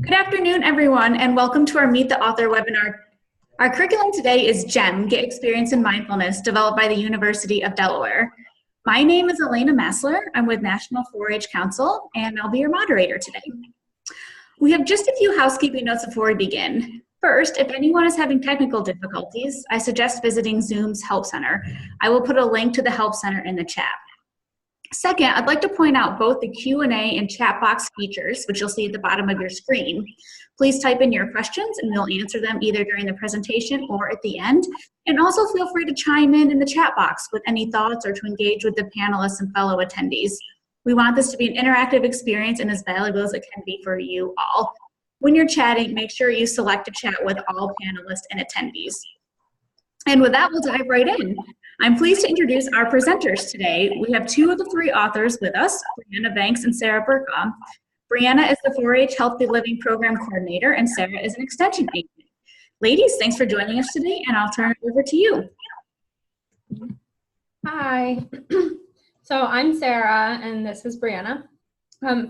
Good afternoon, everyone, and welcome to our Meet the Author webinar. Our curriculum today is GEM, Get Experience in Mindfulness, developed by the University of Delaware. My name is Elena Massler. I'm with National 4-H Council, and I'll be your moderator today. We have just a few housekeeping notes before we begin. First, if anyone is having technical difficulties, I suggest visiting Zoom's Help Center. I will put a link to the Help Center in the chat. Second, I'd like to point out both the Q&A and chat box features, which you'll see at the bottom of your screen. Please type in your questions and we'll answer them either during the presentation or at the end. And also feel free to chime in the chat box with any thoughts or to engage with the panelists and fellow attendees. We want this to be an interactive experience and as valuable as it can be for you all. When you're chatting, make sure you select a chat with all panelists and attendees. And with that, we'll dive right in. I'm pleased to introduce our presenters today. We have two of the three authors with us, Brianna Banks and Sarah Burka. Brianna is the 4-H Healthy Living Program Coordinator, and Sarah is an Extension Agent. Ladies, thanks for joining us today, and I'll turn it over to you. Hi. So I'm Sarah, and this is Brianna.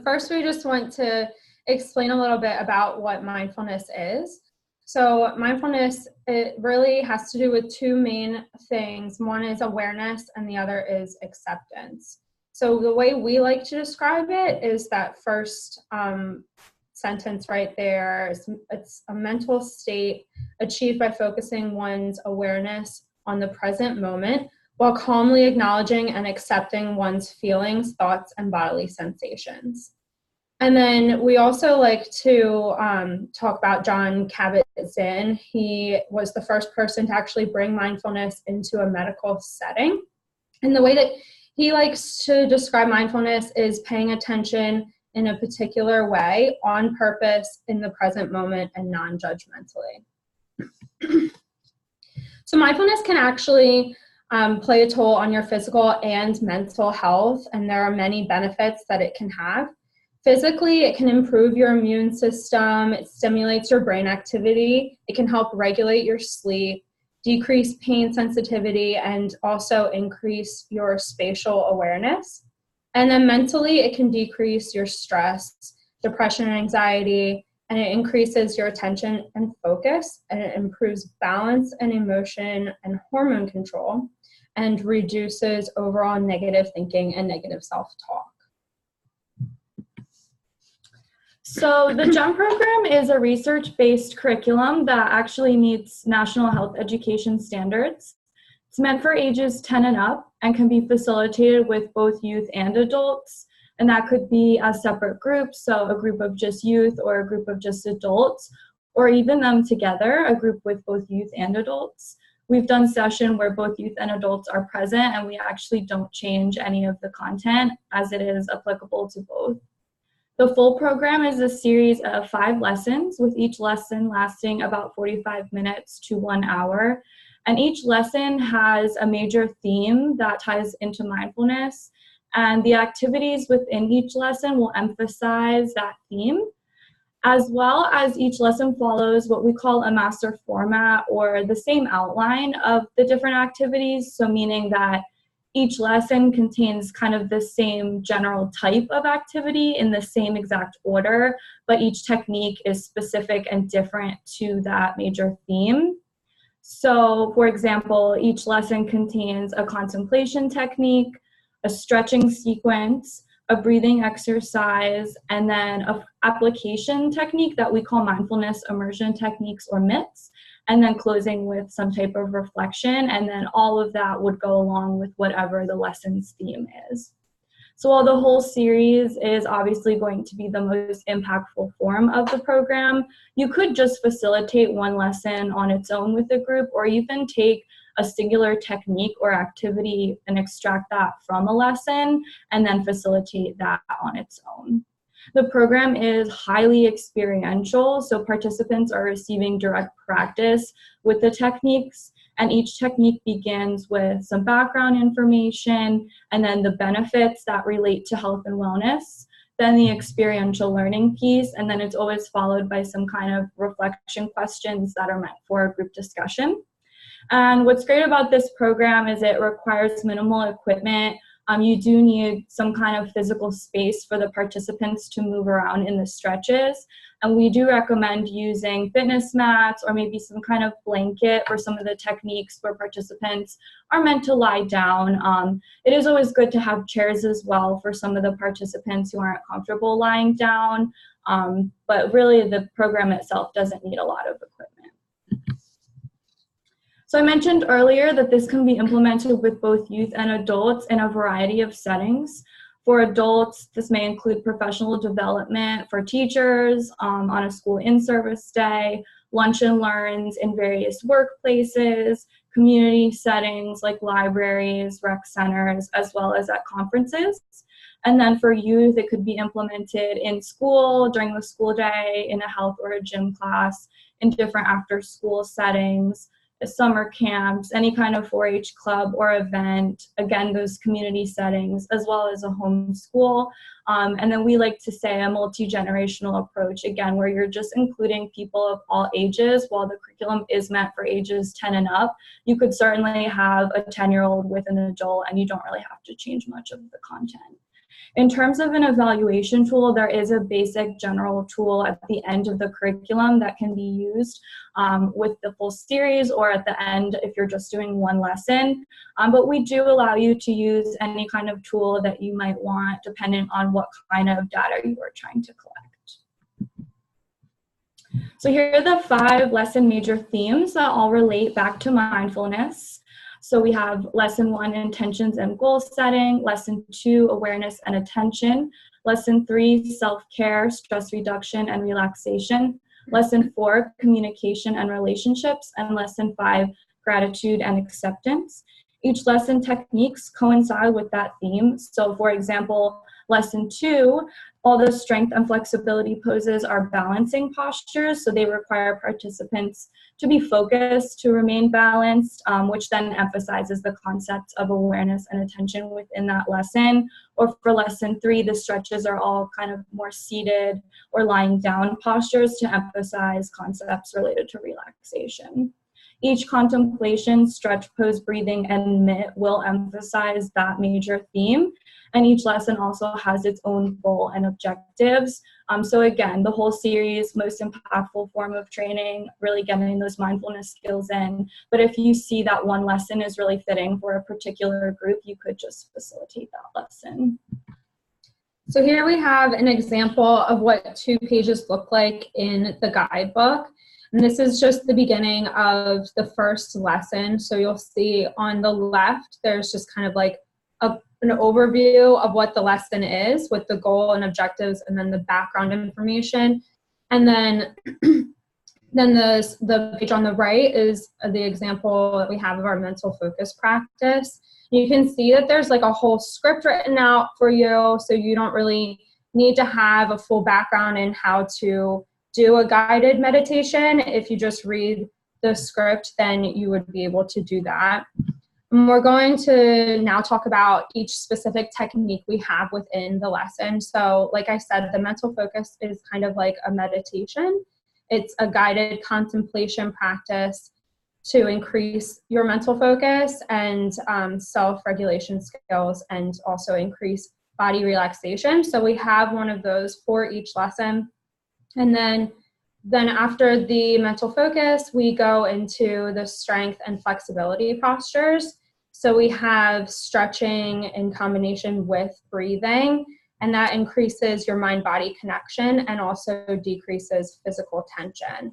First, we just want to explain a little bit about what mindfulness is. So mindfulness, it really has to do with two main things. One is awareness and the other is acceptance. So the way we like to describe it is that first sentence right there. It's a mental state achieved by focusing one's awareness on the present moment while calmly acknowledging and accepting one's feelings, thoughts, and bodily sensations. And then we also like to talk about Jon Kabat-Zinn. He was the first person to actually bring mindfulness into a medical setting. And the way that he likes to describe mindfulness is paying attention in a particular way, on purpose, in the present moment, and non-judgmentally. So mindfulness can actually play a toll on your physical and mental health, and there are many benefits that it can have. Physically, it can improve your immune system, it stimulates your brain activity, it can help regulate your sleep, decrease pain sensitivity, and also increase your spatial awareness. And then mentally, it can decrease your stress, depression, and anxiety, and it increases your attention and focus, and it improves balance and emotion and hormone control, and reduces overall negative thinking and negative self-talk. So the GEM program is a research-based curriculum that actually meets national health education standards. It's meant for ages 10 and up and can be facilitated with both youth and adults. And that could be as separate groups, so a group of just youth or a group of just adults, or even them together, a group with both youth and adults. We've done session where both youth and adults are present, and we actually don't change any of the content as it is applicable to both. The full program is a series of 5 lessons, with each lesson lasting about 45 minutes to 1 hour. And each lesson has a major theme that ties into mindfulness, and the activities within each lesson will emphasize that theme, as well as each lesson follows what we call a master format, or the same outline of the different activities, so meaning that each lesson contains kind of the same general type of activity in the same exact order, but each technique is specific and different to that major theme. So, for example, each lesson contains a contemplation technique, a stretching sequence, a breathing exercise, and then an application technique that we call mindfulness immersion techniques, or MITs, and then closing with some type of reflection, and then all of that would go along with whatever the lesson's theme is. So while the whole series is obviously going to be the most impactful form of the program, you could just facilitate one lesson on its own with a group, or even take a singular technique or activity and extract that from a lesson and then facilitate that on its own. The program is highly experiential, so participants are receiving direct practice with the techniques, and each technique begins with some background information and then the benefits that relate to health and wellness, then the experiential learning piece, and then it's always followed by some kind of reflection questions that are meant for a group discussion. And what's great about this program is it requires minimal equipment You do need some kind of physical space for the participants to move around in the stretches. And we do recommend using fitness mats or maybe some kind of blanket for some of the techniques where participants are meant to lie down. It is always good to have chairs as well for some of the participants who aren't comfortable lying down. But really the program itself doesn't need a lot of equipment. So I mentioned earlier that this can be implemented with both youth and adults in a variety of settings. For adults, this may include professional development for teachers on a school in-service day, lunch and learns in various workplaces, community settings like libraries, rec centers, as well as at conferences. And then for youth, it could be implemented in school, during the school day, in a health or a gym class, in different after-school settings, summer camps, any kind of 4-H club or event, again, those community settings, as well as a home school. And then we like to say a multi-generational approach, again, where you're just including people of all ages. While the curriculum is meant for ages 10 and up, you could certainly have a 10-year-old with an adult, and you don't really have to change much of the content. In terms of an evaluation tool, there is a basic general tool at the end of the curriculum that can be used with the full series, or at the end if you're just doing one lesson. But we do allow you to use any kind of tool that you might want, depending on what kind of data you are trying to collect. So here are the 5 lesson major themes that all relate back to mindfulness. So we have lesson 1, intentions and goal setting, lesson 2, awareness and attention, lesson 3, self-care, stress reduction and relaxation, lesson 4, communication and relationships, and lesson 5, gratitude and acceptance. Each lesson techniques coincide with that theme. So for example, lesson 2, all the strength and flexibility poses are balancing postures, so they require participants to be focused, to remain balanced, which then emphasizes the concepts of awareness and attention within that lesson. Or for lesson 3, the stretches are all kind of more seated or lying down postures to emphasize concepts related to relaxation. Each contemplation, stretch, pose, breathing, and MIT will emphasize that major theme. And each lesson also has its own goal and objectives. So again, the whole series, most impactful form of training, really getting those mindfulness skills in. But if you see that one lesson is really fitting for a particular group, you could just facilitate that lesson. So here we have an example of what 2 pages look like in the guidebook. And this is just the beginning of the first lesson. So you'll see on the left, there's just kind of like an overview of what the lesson is with the goal and objectives, and then the background information. And then, the page on the right is the example that we have of our mental focus practice. You can see that there's like a whole script written out for you, so you don't really need to have a full background in how to do a guided meditation. If you just read the script, then you would be able to do that. And we're going to now talk about each specific technique we have within the lesson. So like I said, the mental focus is kind of like a meditation. It's a guided contemplation practice to increase your mental focus and self-regulation skills, and also increase body relaxation. So we have one of those for each lesson. And then after the mental focus, we go into the strength and flexibility postures. So we have stretching in combination with breathing, and that increases your mind-body connection and also decreases physical tension.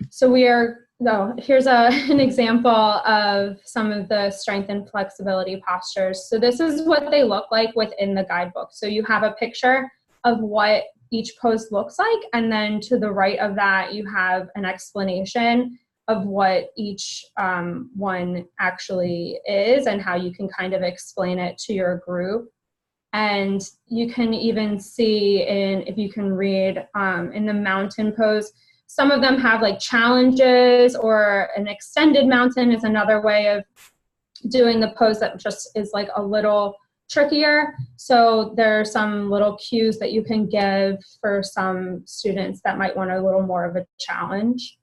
So here's an example of some of the strength and flexibility postures. So this is what they look like within the guidebook. So you have a picture of what each pose looks like, and then to the right of that, you have an explanation of what each one actually is and how you can kind of explain it to your group. And you can even see if you can read in the mountain pose, some of them have like challenges, or an extended mountain is another way of doing the pose that just is like a little trickier. So there are some little cues that you can give for some students that might want a little more of a challenge.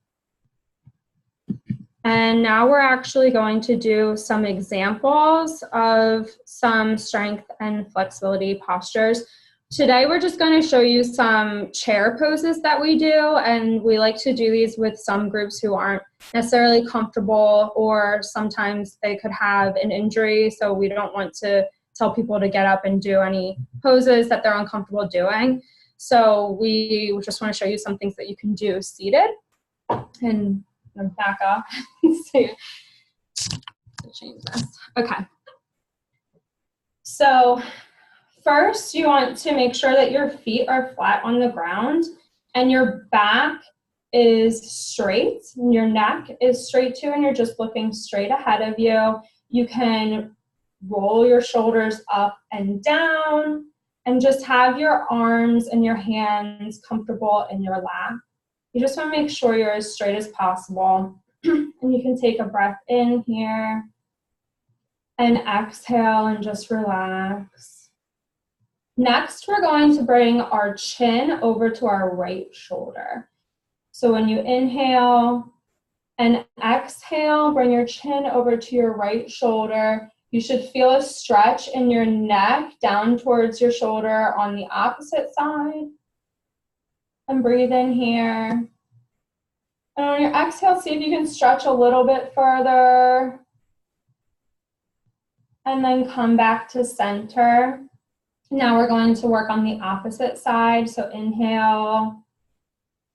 And now we're actually going to do some examples of some strength and flexibility postures. Today, we're just going to show you some chair poses that we do, and we like to do these with some groups who aren't necessarily comfortable, or sometimes they could have an injury, so we don't want to tell people to get up and do any poses that they're uncomfortable doing. So we just want to show you some things that you can do seated. And back up. See, change this. Okay. So first, you want to make sure that your feet are flat on the ground and your back is straight and your neck is straight too, and you're just looking straight ahead of you. You can roll your shoulders up and down and just have your arms and your hands comfortable in your lap. You just want to make sure you're as straight as possible. And you can take a breath in here and exhale and just relax. Next, we're going to bring our chin over to our right shoulder. So when you inhale and exhale, bring your chin over to your right shoulder. You should feel a stretch in your neck down towards your shoulder on the opposite side. And breathe in here. And on your exhale, see if you can stretch a little bit further. And then come back to center. Now we're going to work on the opposite side. So inhale.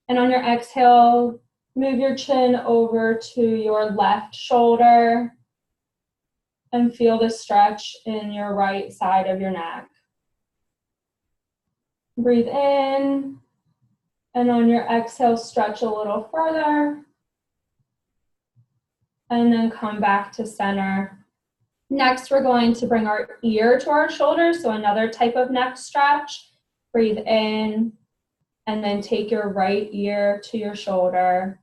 And on your exhale, move your chin over to your left shoulder. And feel the stretch in your right side of your neck. Breathe in. And on your exhale, stretch a little further. And then come back to center. Next, we're going to bring our ear to our shoulder, so another type of neck stretch. Breathe in, and then take your right ear to your shoulder.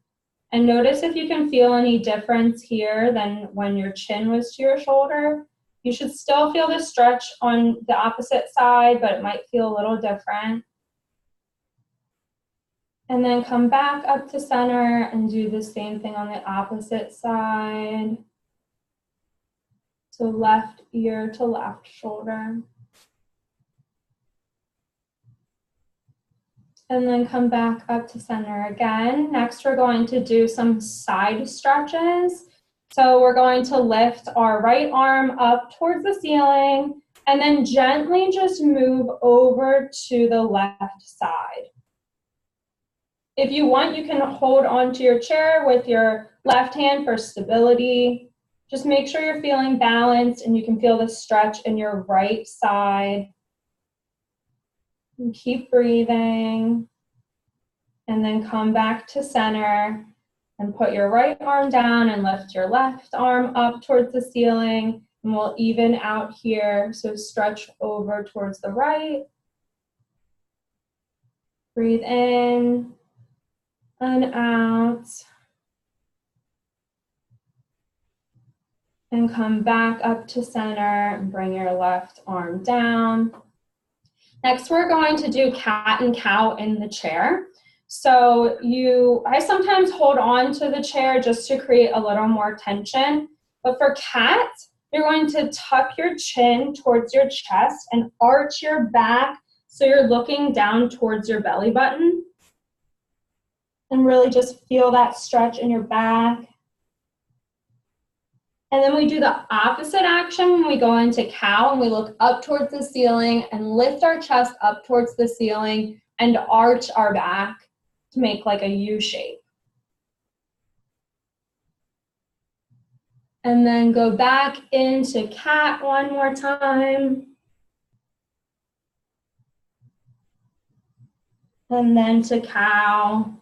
And notice if you can feel any difference here than when your chin was to your shoulder. You should still feel the stretch on the opposite side, but it might feel a little different. And then come back up to center and do the same thing on the opposite side. So left ear to left shoulder. And then come back up to center again. Next, we're going to do some side stretches. So we're going to lift our right arm up towards the ceiling and then gently just move over to the left side. If you want, you can hold onto your chair with your left hand for stability. Just make sure you're feeling balanced and you can feel the stretch in your right side. And keep breathing. And then come back to center and put your right arm down and lift your left arm up towards the ceiling. And we'll even out here. So stretch over towards the right. Breathe in. And out. And come back up to center and bring your left arm down. Next, we're going to do cat and cow in the chair. So I sometimes hold on to the chair just to create a little more tension. But for cat, you're going to tuck your chin towards your chest and arch your back so you're looking down towards your belly button. And really just feel that stretch in your back. And then we do the opposite action when we go into cow and we look up towards the ceiling and lift our chest up towards the ceiling and arch our back to make like a U shape. And then go back into cat one more time. And then to cow.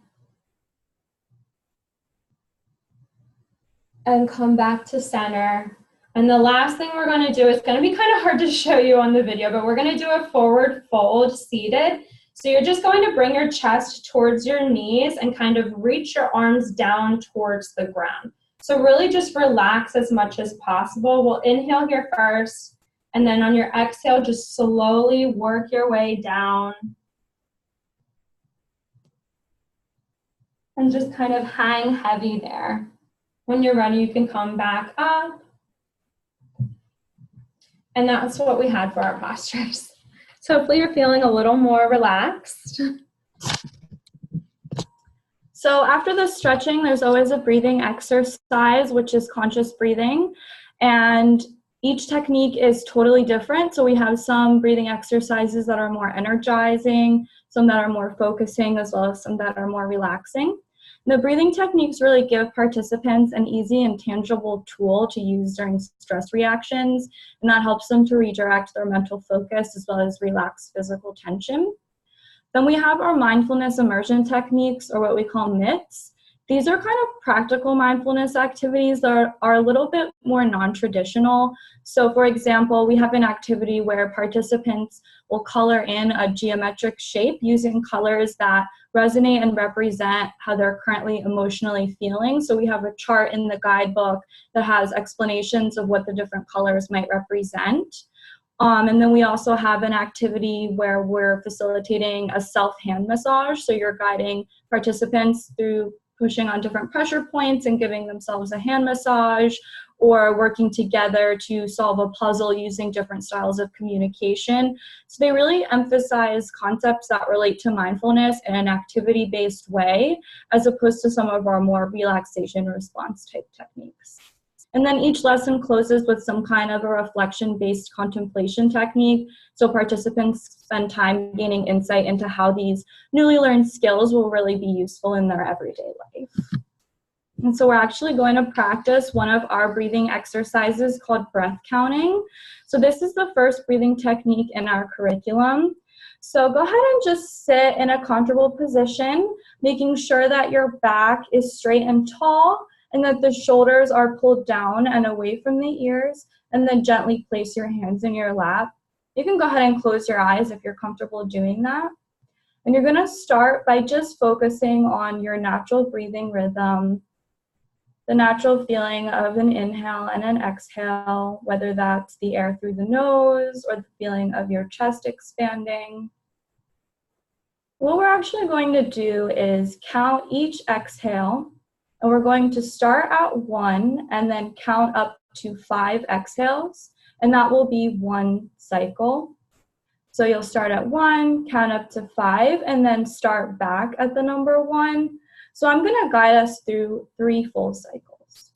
And come back to center. And the last thing we're going to do is going to be kind of hard to show you on the video, but we're going to do a forward fold seated. So you're just going to bring your chest towards your knees and kind of reach your arms down towards the ground. So really just relax as much as possible. We'll inhale here first, and then on your exhale, just slowly work your way down. And just kind of hang heavy there. When you're ready, you can come back up. And that's what we had for our postures. So hopefully you're feeling a little more relaxed. So after the stretching, there's always a breathing exercise, which is conscious breathing. And each technique is totally different. So we have some breathing exercises that are more energizing, some that are more focusing, as well as some that are more relaxing. The breathing techniques really give participants an easy and tangible tool to use during stress reactions, and that helps them to redirect their mental focus as well as relax physical tension. Then we have our mindfulness immersion techniques, or what we call MITs. These are kind of practical mindfulness activities that are a little bit more non-traditional. So for example, we have an activity where participants will color in a geometric shape using colors that resonate and represent how they're currently emotionally feeling. So we have a chart in the guidebook that has explanations of what the different colors might represent. And then we also have an activity where we're facilitating a self-hand massage. So you're guiding participants through pushing on different pressure points and giving themselves a hand massage, or working together to solve a puzzle using different styles of communication. So they really emphasize concepts that relate to mindfulness in an activity-based way, as opposed to some of our more relaxation response type techniques. And then each lesson closes with some kind of a reflection-based contemplation technique. So participants spend time gaining insight into how these newly learned skills will really be useful in their everyday life. And so we're actually going to practice one of our breathing exercises called breath counting. So this is the first breathing technique in our curriculum. So go ahead and just sit in a comfortable position, making sure that your back is straight and tall, and that the shoulders are pulled down and away from the ears, and then gently place your hands in your lap. You can go ahead and close your eyes if you're comfortable doing that. And you're gonna start by just focusing on your natural breathing rhythm, the natural feeling of an inhale and an exhale, whether that's the air through the nose or the feeling of your chest expanding. What we're actually going to do is count each exhale. And we're going to start at 1 and then count up to 5 exhales, and that will be 1 cycle. So you'll start at 1, count up to 5, and then start back at the number 1. So I'm going to guide us through 3 full cycles.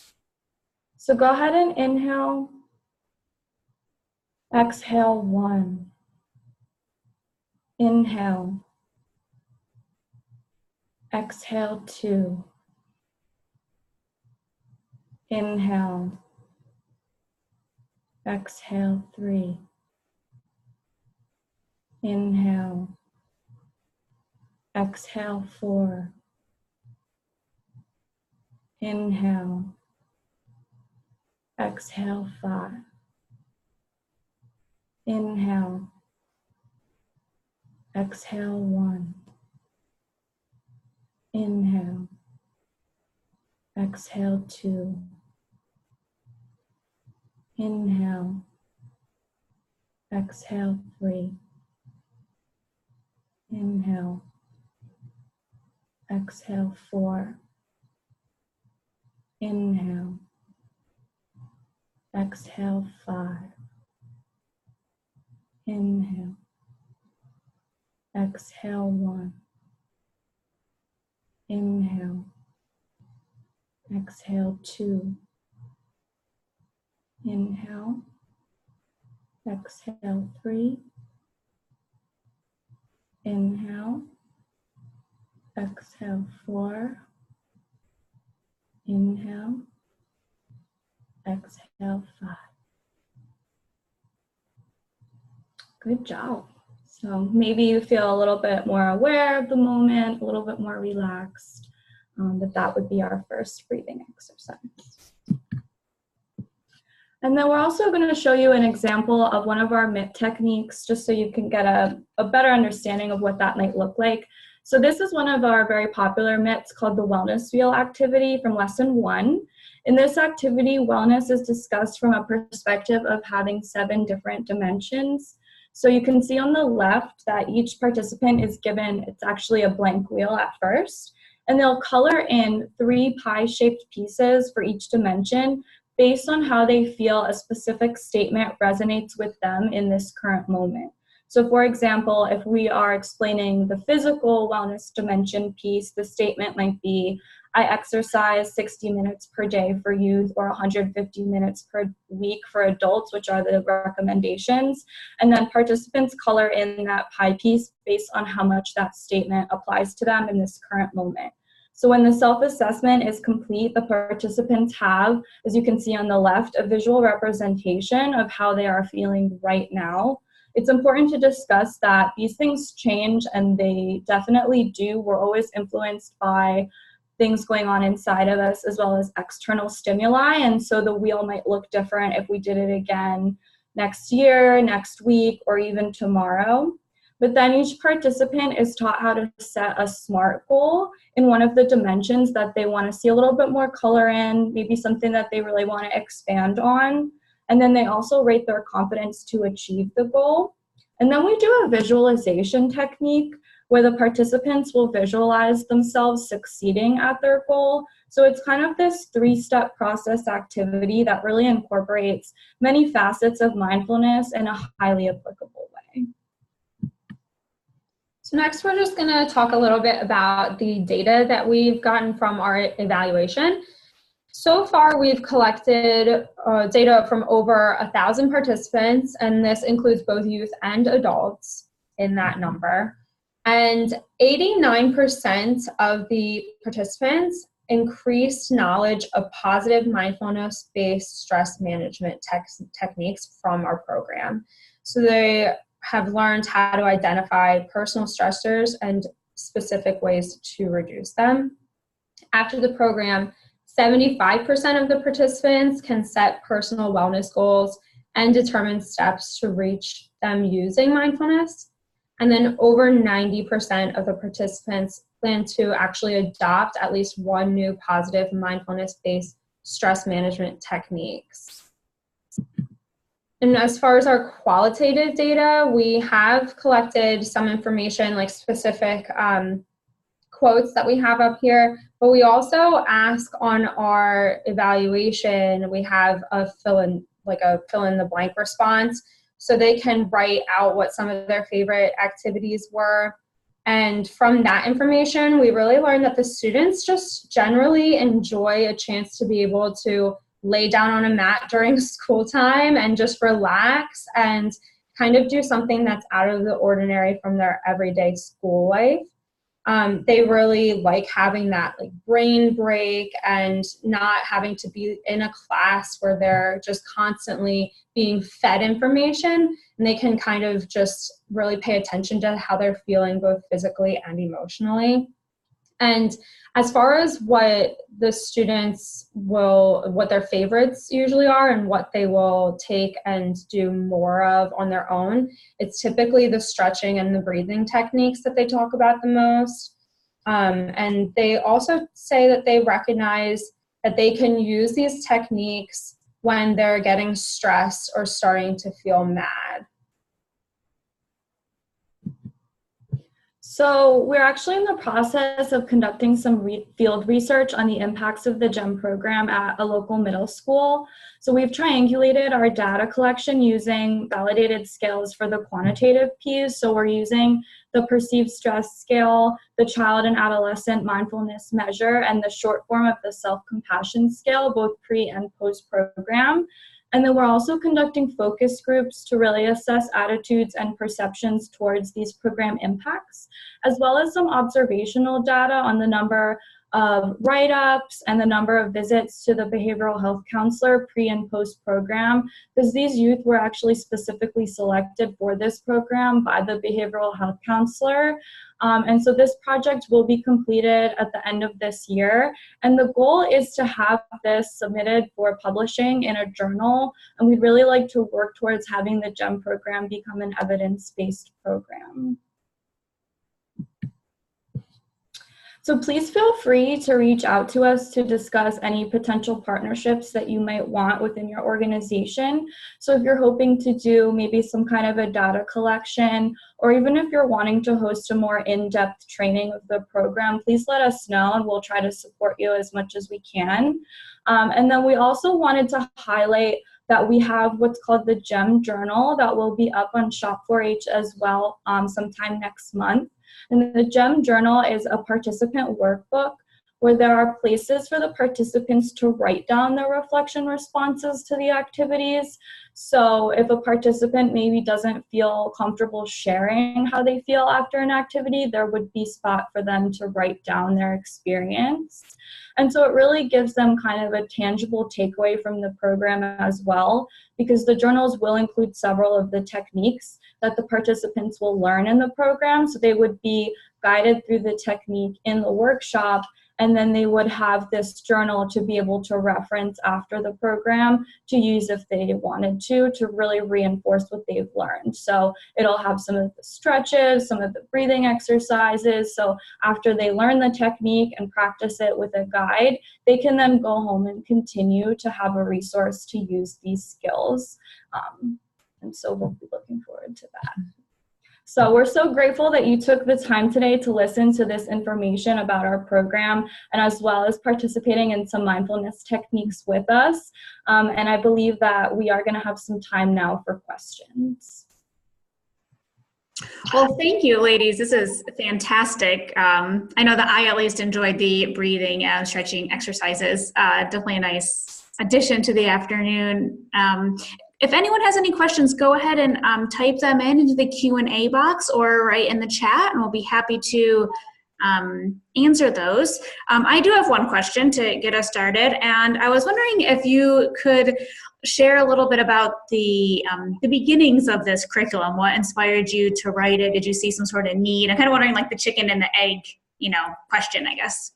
So go ahead and inhale, exhale 1, inhale, exhale 2, inhale, exhale 3, inhale, exhale 4, inhale, exhale 5, inhale, exhale 1, inhale, exhale 2, inhale, exhale 3, inhale, exhale 4, inhale, exhale 5, inhale, exhale 1, inhale, exhale 2, inhale, exhale 3, inhale, exhale 4, inhale, exhale 5. Good job. So maybe you feel a little bit more aware of the moment, a little bit more relaxed, but that would be our first breathing exercise. And then we're also going to show you an example of one of our MIT techniques, just so you can get a better understanding of what that might look like. So this is one of our very popular MITs called the wellness wheel activity from lesson 1. In this activity, wellness is discussed from a perspective of having 7 different dimensions. So you can see on the left that each participant is given, it's actually a blank wheel at first, and they'll color in 3 pie-shaped pieces for each dimension based on how they feel a specific statement resonates with them in this current moment. So for example, if we are explaining the physical wellness dimension piece, the statement might be, I exercise 60 minutes per day for youth or 150 minutes per week for adults, which are the recommendations. And then participants color in that pie piece based on how much that statement applies to them in this current moment. So when the self-assessment is complete, the participants have, as you can see on the left, a visual representation of how they are feeling right now. It's important to discuss that these things change, and they definitely do. We're always influenced by things going on inside of us as well as external stimuli, and so the wheel might look different if we did it again next year, next week, or even tomorrow. But then each participant is taught how to set a SMART goal in one of the dimensions that they want to see a little bit more color in, maybe something that they really want to expand on. And then they also rate their confidence to achieve the goal. And then we do a visualization technique where the participants will visualize themselves succeeding at their goal. So it's kind of this 3-step process activity that really incorporates many facets of mindfulness in a highly applicable way. So next, we're just going to talk a little bit about the data that we've gotten from our evaluation. So far, we've collected data from over 1,000 participants, and this includes both youth and adults in that number. And 89% of the participants increased knowledge of positive mindfulness-based stress management techniques from our program. So they have learned how to identify personal stressors and specific ways to reduce them. After the program, 75% of the participants can set personal wellness goals and determine steps to reach them using mindfulness. And then over 90% of the participants plan to actually adopt at least one new positive mindfulness-based stress management techniques. And as far as our qualitative data, we have collected some information like specific quotes that we have up here, but we also ask on our evaluation, we have a fill in the blank response, so they can write out what some of their favorite activities were. And from that information, we really learned that the students just generally enjoy a chance to be able to lay down on a mat during school time and just relax and kind of do something that's out of the ordinary from their everyday school life. They really like having that brain break and not having to be in a class where they're just constantly being fed information, and they can kind of just really pay attention to how they're feeling both physically and emotionally. And as far as what the students what their favorites usually are and what they will take and do more of on their own, it's typically the stretching and the breathing techniques that they talk about the most. And they also say that they recognize that they can use these techniques when they're getting stressed or starting to feel mad. So we're actually in the process of conducting some field research on the impacts of the GEM program at a local middle school. So we've triangulated our data collection using validated scales for the quantitative piece. So we're using the perceived stress scale, the child and adolescent mindfulness measure, and the short form of the self-compassion scale, both pre and post program. And then we're also conducting focus groups to really assess attitudes and perceptions towards these program impacts, as well as some observational data on the number of write-ups and the number of visits to the behavioral health counselor pre and post program, because these youth were actually specifically selected for this program by the behavioral health counselor. And so this project will be completed at the end of this year. And the goal is to have this submitted for publishing in a journal. And we'd really like to work towards having the GEM program become an evidence-based program. So please feel free to reach out to us to discuss any potential partnerships that you might want within your organization. So if you're hoping to do maybe some kind of a data collection, or even if you're wanting to host a more in-depth training of the program, please let us know and we'll try to support you as much as we can. And then we also wanted to highlight that we have what's called the GEM Journal that will be up on Shop4H as well sometime next month. And the GEM Journal is a participant workbook where there are places for the participants to write down their reflection responses to the activities. So if a participant maybe doesn't feel comfortable sharing how they feel after an activity, there would be spot for them to write down their experience. And so it really gives them kind of a tangible takeaway from the program as well, because the journals will include several of the techniques that the participants will learn in the program. So they would be guided through the technique in the workshop, and then they would have this journal to be able to reference after the program to use if they wanted to really reinforce what they've learned. So it'll have some of the stretches, some of the breathing exercises. So after they learn the technique and practice it with a guide, they can then go home and continue to have a resource to use these skills. And so we'll be looking forward to that. So we're so grateful that you took the time today to listen to this information about our program, and as well as participating in some mindfulness techniques with us. And I believe that we are going to have some time now for questions. Well, thank you, ladies. This is fantastic. I know that I at least enjoyed the breathing and stretching exercises. Definitely a nice addition to the afternoon. If anyone has any questions, go ahead and type them into the Q&A box or write in the chat, and we'll be happy to answer those. I do have one question to get us started, and I was wondering if you could share a little bit about the beginnings of this curriculum. What inspired you to write it? Did you see some sort of need? I'm kind of wondering, like the chicken and the egg, question, I guess.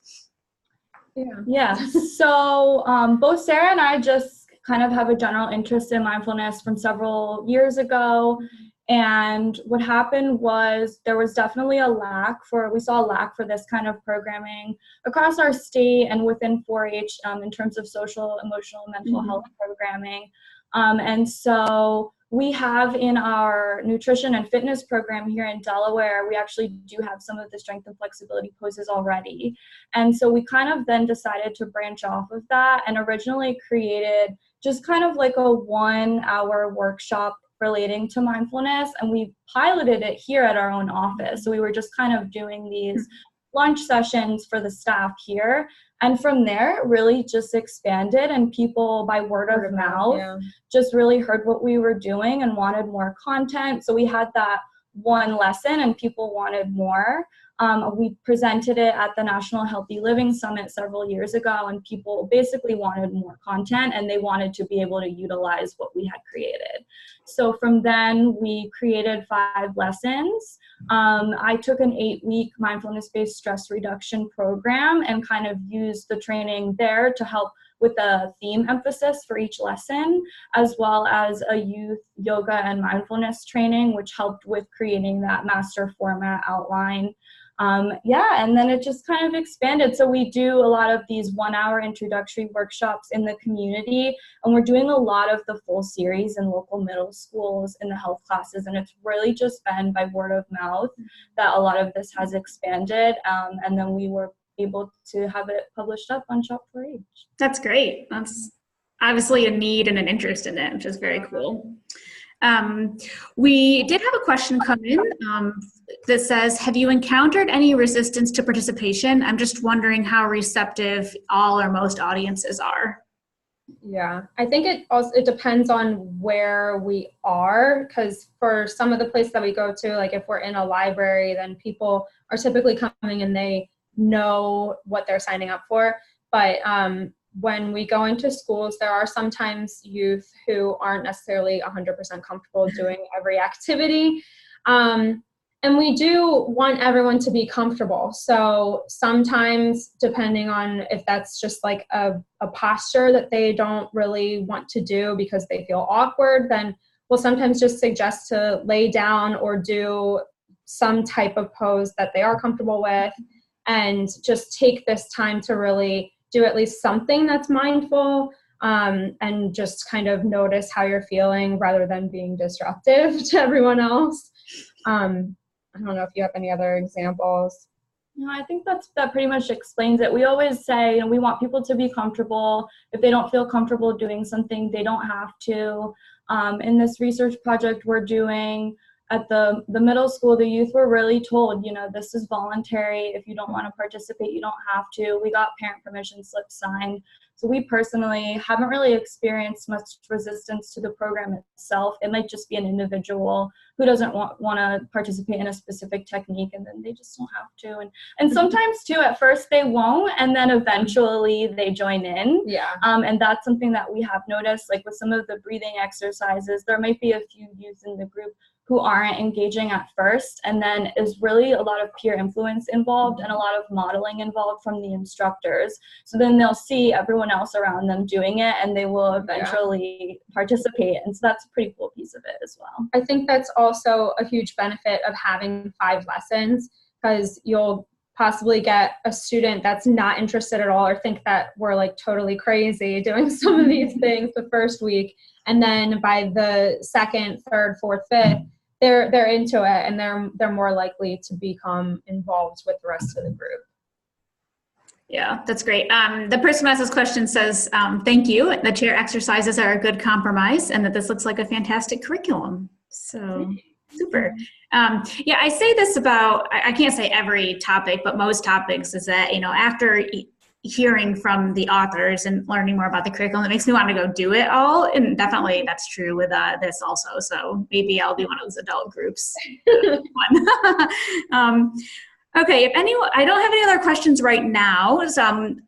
Yeah. So both Sarah and I just kind of have a general interest in mindfulness from several years ago. And what happened was there was definitely we saw a lack for this kind of programming across our state and within 4-H in terms of social, emotional, mental health programming. And so we have in our nutrition and fitness program here in Delaware, we actually do have some of the strength and flexibility poses already. And so we kind of then decided to branch off of that and originally created just kind of like a 1-hour workshop relating to mindfulness. And we piloted it here at our own office. So we were just kind of doing these lunch sessions for the staff here. And from there, it really just expanded, and people by word of mouth just really heard what we were doing and wanted more content. So we had that one lesson and people wanted more. We presented it at the National Healthy Living Summit several years ago, and people basically wanted more content and they wanted to be able to utilize what we had created. So from then we created 5 lessons. I took an 8-week mindfulness-based stress reduction program and kind of used the training there to help with a theme emphasis for each lesson, as well as a youth yoga and mindfulness training, which helped with creating that master format outline. And then it just kind of expanded. So we do a lot of these 1-hour introductory workshops in the community, and we're doing a lot of the full series in local middle schools in the health classes. And it's really just been by word of mouth that a lot of this has expanded. And then we were able to have it published up on Shop4H. That's great. That's obviously a need and an interest in it, which is very cool. We did have a question come in that says, have you encountered any resistance to participation? I'm just wondering how receptive all or most audiences are. Yeah, I think it depends on where we are, because for some of the places that we go to, like if we're in a library, then people are typically coming and they know what they're signing up for. But when we go into schools, there are sometimes youth who aren't necessarily 100% comfortable doing every activity. And we do want everyone to be comfortable. So sometimes, depending on if that's just like a posture that they don't really want to do because they feel awkward, then we'll sometimes just suggest to lay down or do some type of pose that they are comfortable with. and just take this time to really do at least something that's mindful, and just kind of notice how you're feeling rather than being disruptive to everyone else. I don't know if you have any other examples. No, I think that pretty much explains it. We always say, you know, we want people to be comfortable. If they don't feel comfortable doing something, they don't have to. In this research project we're doing at the middle school, the youth were really told, you know, this is voluntary. If you don't want to participate, you don't have to. We got parent permission slips signed. So we personally haven't really experienced much resistance to the program itself. It might just be an individual who doesn't want to participate in a specific technique, and then they just don't have to. And sometimes too, at first they won't, and then eventually they join in. Yeah. And that's something that we have noticed, like with some of the breathing exercises, there might be a few youth in the group who aren't engaging at first, and then is really a lot of peer influence involved and a lot of modeling involved from the instructors. So then they'll see everyone else around them doing it, and they will eventually participate. And so that's a pretty cool piece of it as well. I think that's also a huge benefit of having 5 lessons, because you'll possibly get a student that's not interested at all or think that we're like totally crazy doing some of these things the first week. And then by the second, third, fourth, fifth, they're into it, and they're more likely to become involved with the rest of the group. Yeah, that's great. The person who asked this question says, thank you. The chair exercises are a good compromise, and that this looks like a fantastic curriculum. So super. Yeah, I say this about, I can't say every topic, but most topics, is that, you know, after hearing from the authors and learning more about the curriculum, it makes me want to go do it all. And definitely that's true with this also. So maybe I'll be one of those adult groups. Okay, if anyone, I don't have any other questions right now.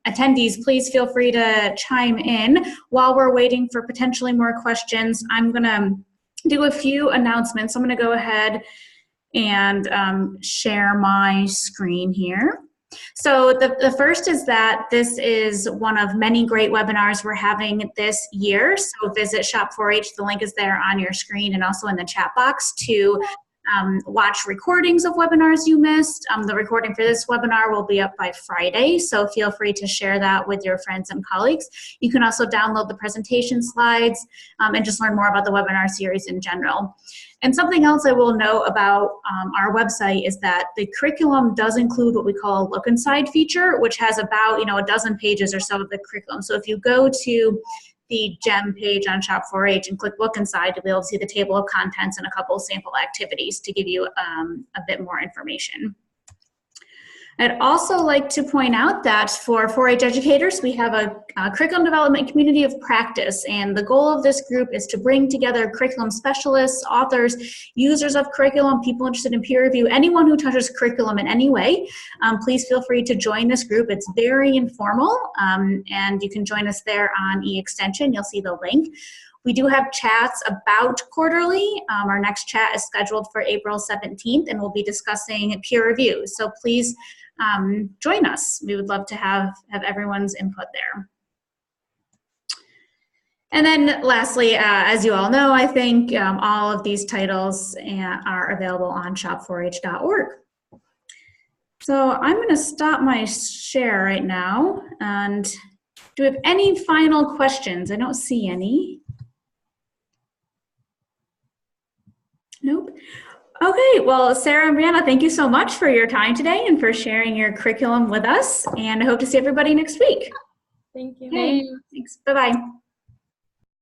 Attendees, please feel free to chime in. While we're waiting for potentially more questions, I'm going to do a few announcements. I'm going to go ahead and share my screen here. So the first is that this is one of many great webinars we're having this year. So visit Shop 4-H. The link is there on your screen and also in the chat box to watch recordings of webinars you missed. The recording for this webinar will be up by Friday, so feel free to share that with your friends and colleagues. You can also download the presentation slides and just learn more about the webinar series in general. And something else I will note about our website is that the curriculum does include what we call a look inside feature, which has about, you know, a dozen pages or so of the curriculum. So if you go to the GEM page on Shop 4-H and click look inside, you'll be able to see the table of contents and a couple of sample activities to give you a bit more information. I'd also like to point out that for 4-H educators, we have a curriculum development community of practice, and the goal of this group is to bring together curriculum specialists, authors, users of curriculum, people interested in peer review, anyone who touches curriculum in any way. Please feel free to join this group. It's very informal, and you can join us there on eExtension. You'll see the link. We do have chats about quarterly. Our next chat is scheduled for April 17th, and we'll be discussing peer review. So please join us. We would love to have everyone's input there. And then lastly, as you all know, I think all of these titles are available on shop4h.org. So I'm going to stop my share right now. And do we have any final questions? I don't see any. Nope. Okay, well, Sarah and Brianna, thank you so much for your time today and for sharing your curriculum with us. And I hope to see everybody next week. Thank you. Okay, thanks. Bye-bye.